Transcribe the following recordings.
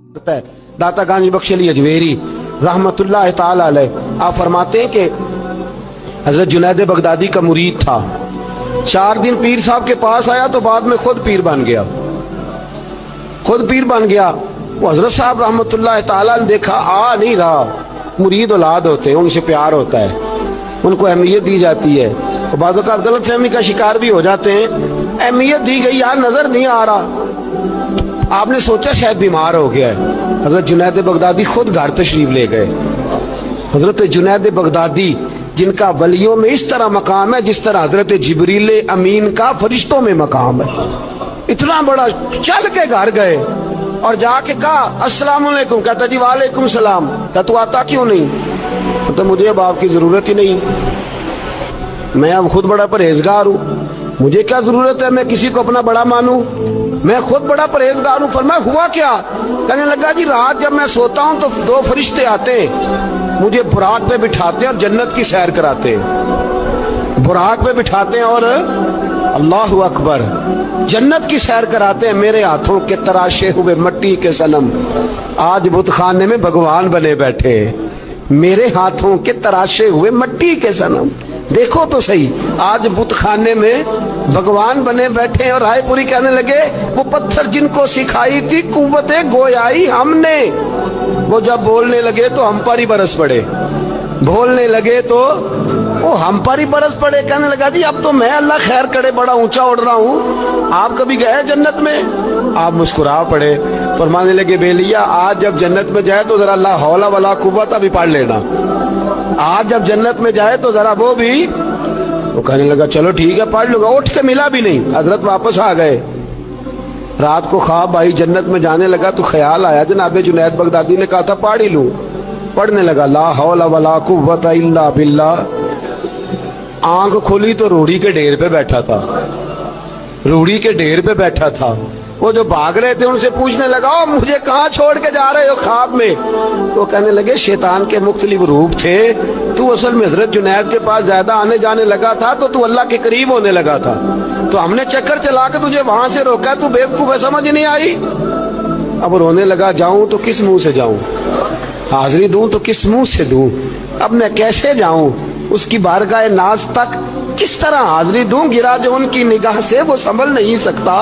है दाता गांजी बख्श अली अजमेरी रहमतुल्लाह ताला अलैह। आप फरमाते हैं कि हजरत जुनैद बगदादी का मुरीद था, 4 दिन पीर साहब के पास आया तो बाद में खुद पीर बन गया, खुद पीर बन गया। वो हजरत साहब रहमतुल्लाह ताला ने देखा आ नहीं रहा, मुरीद औलाद होते हैं, उनसे प्यार होता है, उनको अहमियत दी जाती है, और बाद का गलत फहमी का शिकार भी हो जाते हैं। अहमियत दी गई, यार नजर नहीं आ रहा, आपने सोचा शायद बीमार हो गया है। हजरत जुनैद बगदादी खुद घर तशरीफ ले गए। हजरत जुनैद बगदादी जिनका वलियों में इस तरह मकाम है जिस तरह हजरत जिब्रील अमीन का फरिश्तों में मकाम है, इतना बड़ा, चल के घर गए और जाके कहा अस्सलाम वालेकुम। कहता जी वालेकुम सलाम। कहता तू आता क्यों नहीं? तो मुझे अब आपकी जरूरत ही नहीं, मैं अब खुद बड़ा परहेजगार हूँ, मुझे क्या जरूरत है मैं किसी को अपना बड़ा मानूं, मैं खुद बड़ा परहेजगार हूँ। फरमाया हुआ क्या? कहने लगा जी रात जब मैं सोता हूँ तो 2 फरिश्ते आते हैं, मुझे बुराक पे बिठाते हैं और जन्नत की सैर कराते हैं, बुराक पे बिठाते हैं और अल्लाह अकबर जन्नत की सैर कराते हैं। मेरे हाथों के तराशे हुए मट्टी के सनम आज बुतखाने में भगवान बने बैठे, मेरे हाथों के तराशे हुए मट्टी के सनम, देखो तो सही आज बुतखाने में भगवान बने बैठे। और रायपुरी कहने लगे वो पत्थर जिनको सिखाई थी कुव्वते गोयाई हमने, वो जब बोलने लगे तो हम पर ही बरस पड़े, बोलने लगे तो वो हम पर ही बरस पड़े। कहने लगा जी अब तो मैं अल्लाह खैर करे बड़ा ऊंचा उड़ रहा हूँ, आप कभी गए जन्नत में? आप मुस्कुरा पड़े, फरमाने लगे बेलिया आज जब जन्नत में जाए तो जरा ला हौला वला कुव्वता भी पढ़ लेना, आज जब जन्नत में जाए तो जरा वो भी। वो कहने लगा चलो ठीक है पढ़ लूंगा। उठ के मिला भी नहीं, हजरत वापस आ गए। रात को ख्वाब आई, जन्नत में जाने लगा तो ख्याल आया जनाब जुनैद बगदादी ने कहा था पढ़ ही लूं, पढ़ने लगा ला हौला वला कुव्वता इल्ला बिल्लाह। आंख खोली तो रूढ़ी के ढेर पे बैठा था, रूढ़ी के ढेर पे बैठा था। वो जो भाग रहे थे उनसे पूछने लगा ओ मुझे कहाँ छोड़ के जा रहे हो ख्वाब में? तो कहने लगे शैतान के मुख्तलिफ रूप थे, तू असल में हजरत जुनैद के पास ज्यादा आने जाने लगा था तो तू अल्लाह के करीब होने लगा था, तो हमने चक्कर चला के तुझे वहां से रोका, तू बेवकूफ है, समझ नहीं आई। अब रोने लगा, जाऊं तो किस मुंह से जाऊं, हाजिरी दूं तो किस मुंह से दूं, अब मैं कैसे जाऊं उसकी बारगाह नाज तक, किस तरह हाजिरी दूं, गिरा जो उनकी निगाह से वो संभल नहीं सकता।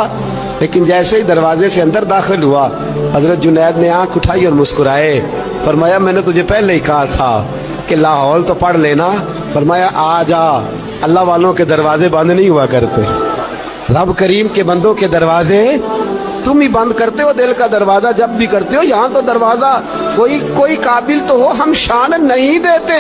लेकिन जैसे ही दरवाजे से अंदर दाखिल हुआ हजरत जुनैद ने आंख उठाई और मुस्कुराए, फरमाया मैंने तुझे पहले ही कहा था कि लाहौल तो पढ़ लेना। फरमाया आ जा, अल्लाह वालों के दरवाजे बंद नहीं हुआ करते, रब करीम के बंदों के दरवाजे तुम ही बंद करते हो, दिल का दरवाजा जब भी करते हो। यहाँ तो दरवाजा कोई काबिल तो हो, हम शान नहीं देते,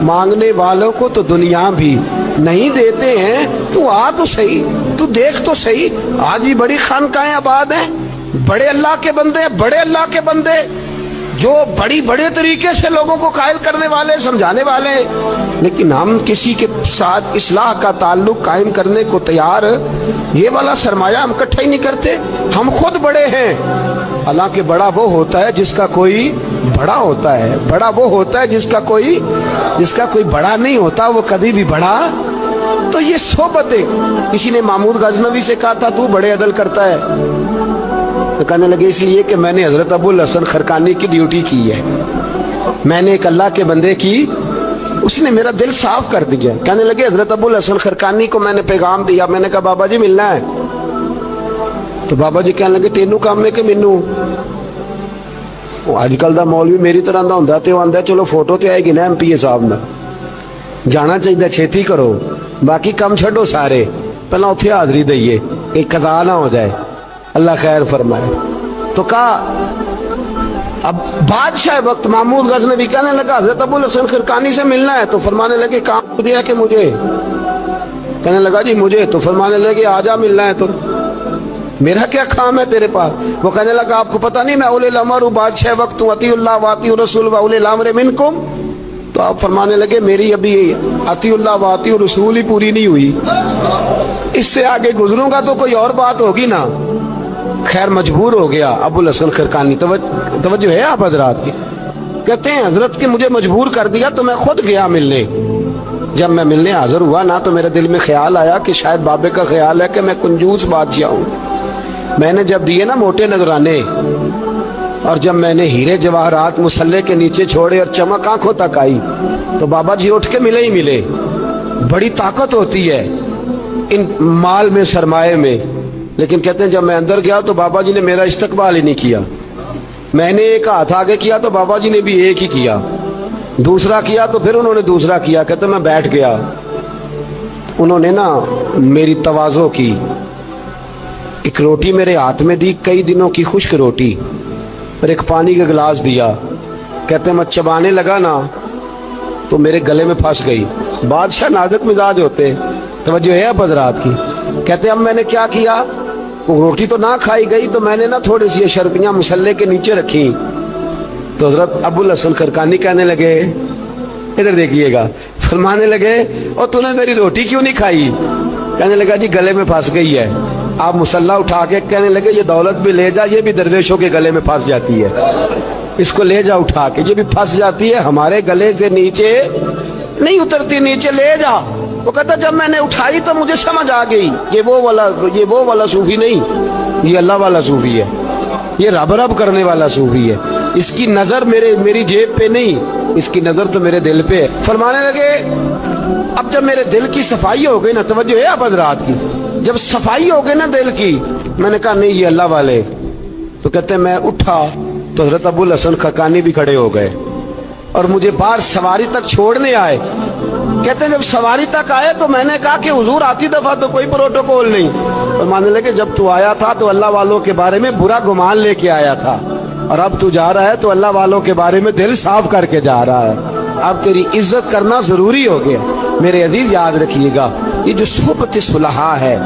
मांगने वालों को तो दुनिया भी नहीं देते हैं। तू आ तो सही, तू देख तो सही, आज भी बड़ी खानकाएं आबाद हैं, बड़े अल्लाह के बंदे, बड़े अल्लाह के बंदे जो बड़े तरीके से लोगों को कायल करने वाले, समझाने वाले, लेकिन हम किसी के साथ इस्लाह का ताल्लुक कायम करने को तैयार, ये वाला सरमाया हम इकट्ठा ही नहीं करते। हम खुद बड़े हैं, हालांकि बड़ा वो होता है जिसका कोई बड़ा होता है, बड़ा वो होता है जिसका कोई बड़ा नहीं होता, वो कभी भी बड़ा। तो ये सोबतें, किसी ने महमूद गजनवी से कहा था तू बड़े अदल करता है, तो कहने लगे इसलिए कि मैंने हजरत अबुल हसन खरकानी की ड्यूटी की है, मैंने एक अल्लाह के बंदे की, उसने मेरा दिल साफ कर दिया। कहने लगे हजरत अबुल हसन खरकानी को मैंने पैगाम दिया, मैंने कहा बाबा जी मिलना है, तो बाबा जी कहने लगे तेनू काम है कि मैनू? अजकल का मौलवी मेरी तरह का होंदा ते आंदा चलो फोटो ते आएगी ना MPA साहब ने, जाना चाहिए छेती करो, बाकी कम छो सारे, पहला उत्थे हाजरी दईए एक कज़ा ना हो जाए, अल्लाह खैर फरमाए। तो कहा अब बादशाह वक्त महमूद गजनवी कहने लगा हजरत अबुल हसन खरकानी से मिलना है, तो फरमाने लगे काम दिया कि मुझे? कहने लगा जी मुझे, तो फरमाने लगे आजा मिलना है, तो मेरा क्या काम है तेरे पास? वो कहने लगा आपको पता नहीं मैं उलिल अमर हूं, बादशाह वक्त हूं, अतीउल्लाह व अतीउर रसूल व उलिल अम्र मिनकुम। तो आप फरमाने लगे मेरी अभी अतीउल्लाह व अतीउर रसूल ही पूरी नहीं हुई, इससे आगे गुजरूंगा तो कोई और बात होगी ना। खैर मजबूर हो गया अबुल हसन खरकानी, तवज्जो है आप हजरात की, कहते हैं हजरत के मुझे मजबूर कर दिया तो मैं खुद गया मिलने। जब मैं मिलने हाजिर हुआ ना तो मेरे दिल में ख्याल आया कि शायद बाबे का ख्याल है कि मैं कंजूस बादशाह हूँ। मैंने जब दिए ना मोटे नजराने اور جب میں نے ہیرے جواہرات مصلے کے نیچے چھوڑے اور چمک آنکھوں تک آئی تو بابا جی اٹھ کے ملے ہی ملے. بڑی طاقت ہوتی ہے ان مال میں، سرمایے میں. لیکن کہتے ہیں جب میں اندر گیا تو بابا جی نے میرا استقبال ہی نہیں کیا. میں نے ایک ہاتھ آگے کیا تو بابا جی نے بھی ایک ہی کیا، دوسرا کیا تو پھر انہوں نے دوسرا کیا. کہتے میں بیٹھ گیا. انہوں نے نا میری تواضع کی، ایک روٹی میرے ہاتھ میں دی، کئی دنوں کی خشک روٹی، اور ایک پانی کا گلاس دیا. کہتے میں چبانے لگا نا تو میرے گلے میں پھنس گئی. بادشاہ نازک مزاج ہوتے، توجہ ہے اب حضرات کی. کہتے اب میں نے کیا کیا، وہ روٹی تو نہ کھائی گئی تو میں نے نا تھوڑی سی شربیاں مسلے کے نیچے رکھی. تو حضرت ابو الحسن خرقانی کہنے لگے، ادھر دیکھیے گا، فرمانے لگے اور تو نے میری روٹی کیوں نہیں کھائی؟ کہنے لگا جی گلے میں پھنس گئی ہے. آپ مسلح اٹھا کے کہنے لگے یہ دولت بھی لے جا، یہ بھی درویشوں کے گلے میں پھنس جاتی ہے، اس کو لے جا اٹھا کے، یہ بھی پھنس جاتی ہے، ہمارے گلے سے نیچے نہیں اترتی، نیچے لے جا. وہ کہتا جب میں نے اٹھائی تو مجھے سمجھ آ گئی یہ وہ والا صوفی نہیں، یہ اللہ والا صوفی ہے، یہ رب رب کرنے والا صوفی ہے. اس کی نظر میری جیب پہ نہیں، اس کی نظر تو میرے دل پہ ہے. فرمانے لگے اب جب میرے دل کی صفائی ہو گئی نا، توجہ ہے اب حضرات کی، جب صفائی ہو گئی نا دل کی، میں نے کہا نہیں یہ اللہ والے. تو کہتے میں اٹھا تو حضرت ابو الحسن خرقانی بھی کھڑے ہو گئے اور مجھے باہر سواری تک چھوڑنے آئے. کہتے ہیں جب سواری تک آئے تو میں نے کہا کہ حضور آتی دفعہ تو کوئی پروٹوکول نہیں. اور ماننے لگے جب تو آیا تھا تو اللہ والوں کے بارے میں برا گمان لے کے آیا تھا، اور اب تو جا رہا ہے تو اللہ والوں کے بارے میں دل صاف کر کے جا رہا ہے. اب تیری عزت کرنا ضروری ہو گیا. میرے عزیز یاد رکھیے گا، یہ جو صحبت صلحاء ہے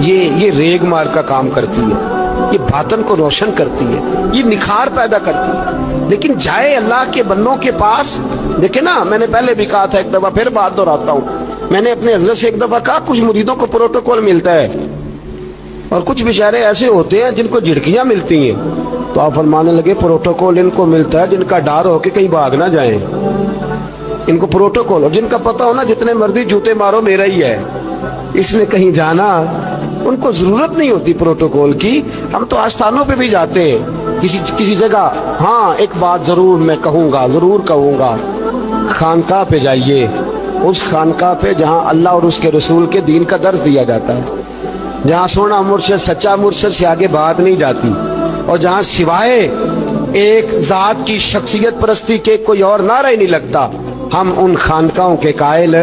یہ ریگ مار کا کام کرتی ہے، یہ باطن کو روشن کرتی ہے، یہ نکھار پیدا کرتی ہے. لیکن جائے اللہ کے بندوں کے پاس، دیکھیں نا میں نے پہلے بھی کہا تھا، ایک دفعہ پھر بات دہراتا ہوں، میں نے اپنے حضرت سے ایک دفعہ کہا کچھ مریدوں کو پروٹوکول ملتا ہے اور کچھ بیچارے ایسے ہوتے ہیں جن کو جھڑکیاں ملتی ہیں. تو آپ فرمانے لگے پروٹوکول ان کو ملتا ہے جن کا ڈر ہو کہ کہیں بھاگ نہ جائیں، ان کو پروٹوکول، اور جن کا پتہ ہونا جتنے مرضی جوتے مارو میرا ہی ہے، اس نے کہیں جانا، ان کو ضرورت نہیں ہوتی پروٹوکول کی. ہم تو آستانوں پہ بھی جاتے ہیں کسی جگہ. ہاں ایک بات ضرور میں ضرور کہوں گا، خانقاہ پہ جائیے، اس خانقاہ پہ جہاں اللہ اور اس کے رسول کے دین کا درس دیا جاتا ہے، جہاں سونا مرشد سچا مرشد سے آگے بات نہیں جاتی، اور جہاں سوائے ایک ذات کی شخصیت پرستی کے کوئی اور نعرہ ہی نہیں لگتا. ہم ان خانقاہوں کے قائل،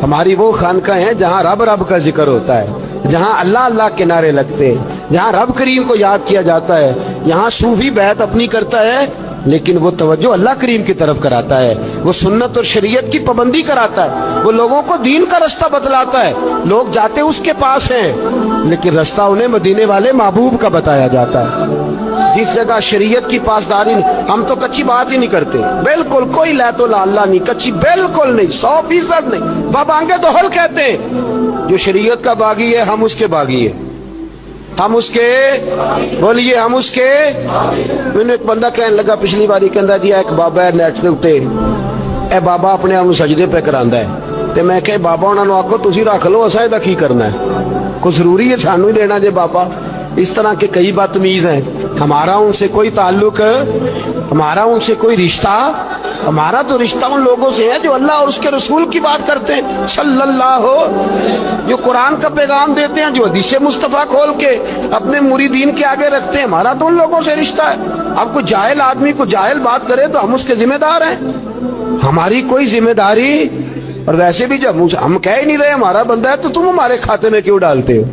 ہماری وہ خانقاہ ہیں جہاں رب رب کا ذکر ہوتا ہے، جہاں اللہ اللہ کے نعرے لگتے ہیں، جہاں رب کریم کو یاد کیا جاتا ہے. یہاں صوفی بیعت اپنی کرتا ہے لیکن وہ توجہ اللہ کریم کی طرف کراتا ہے، وہ سنت اور شریعت کی پابندی کراتا ہے، وہ لوگوں کو دین کا رستہ بتلاتا ہے. لوگ جاتے اس کے پاس ہیں لیکن رستہ انہیں مدینے والے محبوب کا بتایا جاتا ہے. جس جگہ شریعت کی پاسداری، ہم تو کچی بات ہی نہیں کرتے، بالکل کوئی لہت و اللہ نہیں، کچی بالکل نہیں، 100% نہیں. بابانگے دوہل کہتے ہیں جو شریعت کا باغی ہے ہم اس کے باغی ہیں، ہم اس کے، بولیے ہم اس کے. میں نے ایک بندہ کہنے لگا پچھلی باری، کہندا جی ایک بابا ہے نیٹ دے اوتے، اے بابا اپنے آپ سجدے پہ کراندا ہے. تے میں کہ بابا انہاں نوں آکھو تسی رکھ لو، اساں دا کی کرنا ہے، کوئی ضروری ہے سانوں ہی دینا جے بابا. اس طرح کے کئی بدتمیز ہیں. ہمارا ان سے کوئی تعلق، ہمارا ان سے کوئی رشتہ، ہمارا تو رشتہ ان لوگوں سے ہے جو اللہ اور اس کے رسول کی بات کرتے ہیں صلی اللہ ہو، جو قرآن کا پیغام دیتے ہیں، جو حدیث مصطفیٰ کھول کے اپنے مریدین کے آگے رکھتے ہیں. ہمارا تو ان لوگوں سے رشتہ ہے. اب کوئی جاہل آدمی کو جاہل بات کرے تو ہم اس کے ذمہ دار ہیں، ہماری کوئی ذمہ داری. اور ویسے بھی جب ہم کہہ ہی نہیں رہے ہمارا بندہ ہے تو تم ہمارے کھاتے میں کیوں ڈالتے ہو؟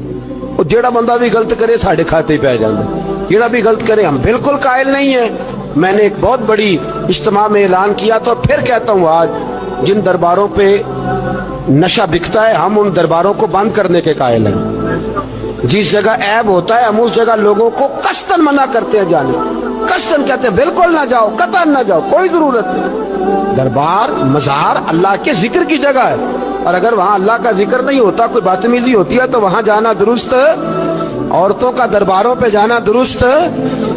اور جیڑا بندہ بھی غلط کرے ساڑھے کھاتے پہ آ جانا، جیڑا بھی غلط کرے. ہم بالکل قائل نہیں ہیں. میں نے ایک بہت بڑی اجتماع میں اعلان کیا تو پھر کہتا ہوں، آج جن درباروں پہ نشہ بکتا ہے ہم ان درباروں کو بند کرنے کے قائل ہیں. جس جگہ عیب ہوتا ہے ہم اس جگہ لوگوں کو قصداً منع کرتے ہیں جانے، قصداً کہتے ہیں بالکل نہ جاؤ، قطعاً نہ جاؤ، کوئی ضرورت نہیں. دربار مزار اللہ کے ذکر کی جگہ ہے، اور اگر وہاں اللہ کا ذکر نہیں ہوتا، کوئی بدتمیزی ہوتی ہے تو وہاں جانا درست. عورتوں کا درباروں پہ جانا درست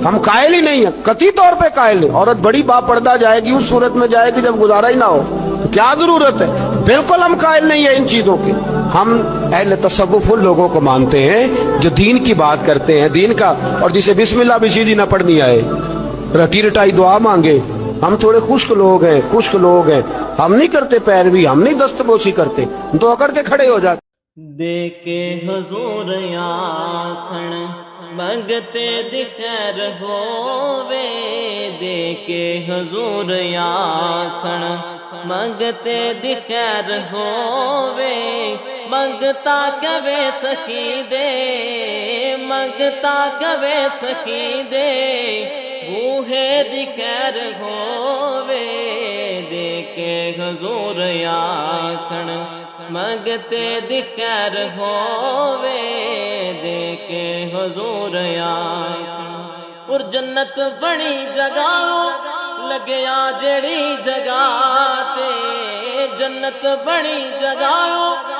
ہم قائل ہی نہیں ہیں، قطعی طور پہ قائل نہیں. عورت بڑی باپردہ جائے گی، اس صورت میں جائے گی جب گزارا ہی نہ ہو تو کیا ضرورت ہے. بالکل ہم قائل نہیں ہیں ان چیزوں کے. ہم اہل تصوف ان لوگوں کو مانتے ہیں جو دین کی بات کرتے ہیں، دین کا، اور جسے بسم اللہ بھی سیدھی نہ پڑھنی آئے، रटी रटाई दुआ मांगे। हम थोड़े खुश्क लोग हैं, हम नहीं करते पैरवी, हम नहीं दस्तबोशी करते, दुआ करके खड़े हो जाते। दे के हुजूर आखण मंगते दी खैर होवे, दे के हुजूर आखण मंगते दी खैर होवे, मंगता कवे सखी दे, मंगता कवे सखी दे, बूहे दी खैर होवे, दे के हुजूर आखण मंगते दी खैर होवे, दे के हुजूर आखण। और जन्नत बनी जगह लगया जड़ी जगह ते, जन्नत बनी जगह